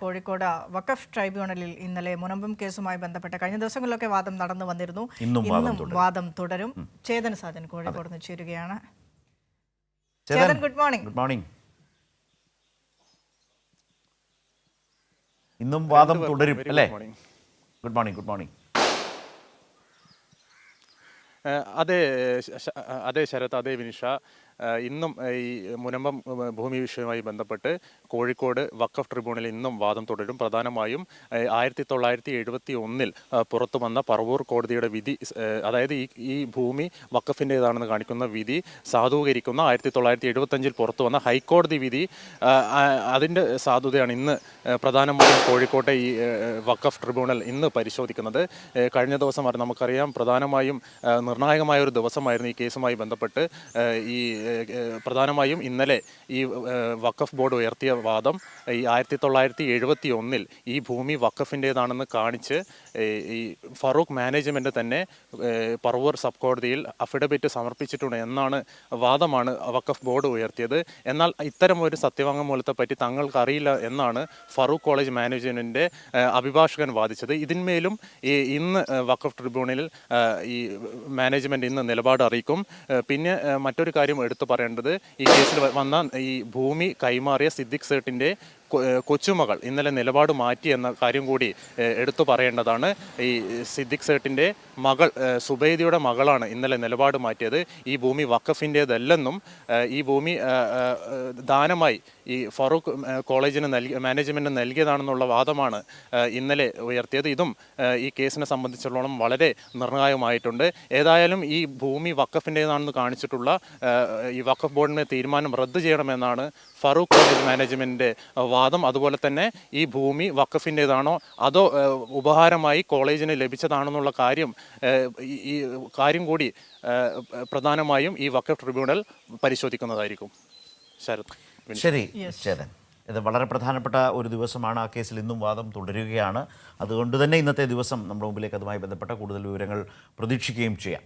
കോഴിക്കോട് വഖഫ് ട്രൈബ്യൂണലിൽ ഇന്നലെ മുനമ്പം കേസുമായി ബന്ധപ്പെട്ട കഴിഞ്ഞ ദിവസങ്ങളിലൊക്കെ വാദം നടന്നു വന്നിരുന്നു. ഇന്നും വാദം തുടരും. ചേതൻ സാജൻ കോഴിക്കോട് നിന്ന് ചേരുകയാണ്. Chetan, good morning. Good morning. ഇന്നും വാദം തുടരും അല്ലേ? Good morning. Good morning. അതെ ശരത്, അതെ വിനിഷ. ഇന്നും ഈ മുനമ്പം ഭൂമി വിഷയവുമായി ബന്ധപ്പെട്ട് കോഴിക്കോട് വഖഫ് ട്രിബ്യൂണലിൽ ഇന്നും വാദം തുടരും. പ്രധാനമായും 1971 പുറത്തു വന്ന പറവൂർ കോടതിയുടെ വിധി, അതായത് ഈ ഭൂമി വഖഫിൻ്റേതാണെന്ന് കാണിക്കുന്ന വിധി സാധൂകരിക്കുന്ന 1975 പുറത്തു വന്ന ഹൈക്കോടതി വിധി, അതിൻ്റെ സാധുതയാണ് ഇന്ന് പ്രധാനമായും കോഴിക്കോട്ടെ ഈ വഖഫ് ട്രിബ്യൂണൽ ഇന്ന് പരിശോധിക്കുന്നത്. കഴിഞ്ഞ ദിവസം നമുക്കറിയാം, പ്രധാനമായും നിർണായകമായ ഒരു ദിവസമായിരുന്നു ഈ കേസുമായി ബന്ധപ്പെട്ട്. ഈ പ്രധാനമായും ഇന്നലെ ഈ വഖഫ് ബോർഡ് ഉയർത്തിയ വാദം ഈ 1971 ഈ ഭൂമി വഖഫിൻ്റേതാണെന്ന് കാണിച്ച് ഈ ഫറൂഖ് മാനേജ്മെൻറ്റ് തന്നെ പറവൂർ സബ് കോടതിയിൽ അഫിഡവിറ്റ് സമർപ്പിച്ചിട്ടുണ്ട് എന്നാണ് വാദമാണ് വഖഫ് ബോർഡ് ഉയർത്തിയത്. എന്നാൽ ഇത്തരം ഒരു സത്യവാങ്മൂലത്തെ പറ്റി തങ്ങൾക്കറിയില്ല എന്നാണ് ഫറൂഖ് കോളേജ് മാനേജ്മെൻറ്റിൻ്റെ അഭിഭാഷകൻ വാദിച്ചത്. ഇതിന്മേലും ഇന്ന് വഖഫ് ട്രിബ്യൂണലിൽ ഈ മാനേജ്മെൻറ്റ് ഇന്ന് നിലപാട് അറിയിക്കും. പിന്നെ മറ്റൊരു കാര്യം എടുത്തു പറയേണ്ടത്, ഈ കേസിൽ വന്ന ഈ ഭൂമി കൈമാറിയ സിദ്ദിഖ് സേട്ടിൻ്റെ കൊച്ചുമകൾ ഇന്നലെ നിലപാട് മാറ്റി എന്ന കാര്യം കൂടി എടുത്തു പറയേണ്ടതാണ്. ഈ സിദ്ദിഖ് സേട്ടിൻ്റെ മകൾ സുബൈദയുടെ മകളാണ് ഇന്നലെ നിലപാട് മാറ്റിയത്. ഈ ഭൂമി വഖഫിൻ്റേതല്ലെന്നും ഈ ഭൂമി ദാനമായി ഈ ഫറൂഖ് കോളേജിന് മാനേജ്മെൻറ്റ് നൽകിയതാണെന്നുള്ള വാദമാണ് ഇന്നലെ ഉയർത്തിയത്. ഇതും ഈ കേസിനെ സംബന്ധിച്ചിടത്തോളം വളരെ നിർണായകമായിട്ടുണ്ട്. ഏതായാലും ഈ ഭൂമി വഖഫിൻ്റേതാണെന്ന് കാണിച്ചിട്ടുള്ള ഈ വഖഫ് ബോർഡിൻ്റെ തീരുമാനം റദ്ദ് ചെയ്യണമെന്നാണ് ഫറൂഖ് കോളേജ് മാനേജ്മെൻറ്റിൻ്റെ വാദം. അതുപോലെ തന്നെ ഈ ഭൂമി വഖഫിൻ്റേതാണോ അതോ ഉപഹാരമായി കോളേജിന് ലഭിച്ചതാണെന്നുള്ള ഈ കാര്യം കൂടി പ്രധാനമായും ഈ വഖഫ് ട്രിബ്യൂണൽ പരിശോധിക്കുന്നതായിരിക്കും. ശരി ചേതൻ, ഇത് വളരെ പ്രധാനപ്പെട്ട ഒരു ദിവസമാണ്. ആ കേസിൽ ഇന്നും വാദം തുടരുകയാണ്. അതുകൊണ്ട് തന്നെ ഇന്നത്തെ ദിവസം നമ്മുടെ മുമ്പിലേക്ക് അതുമായി ബന്ധപ്പെട്ട കൂടുതൽ വിവരങ്ങൾ പ്രതീക്ഷിക്കുകയും ചെയ്യാം.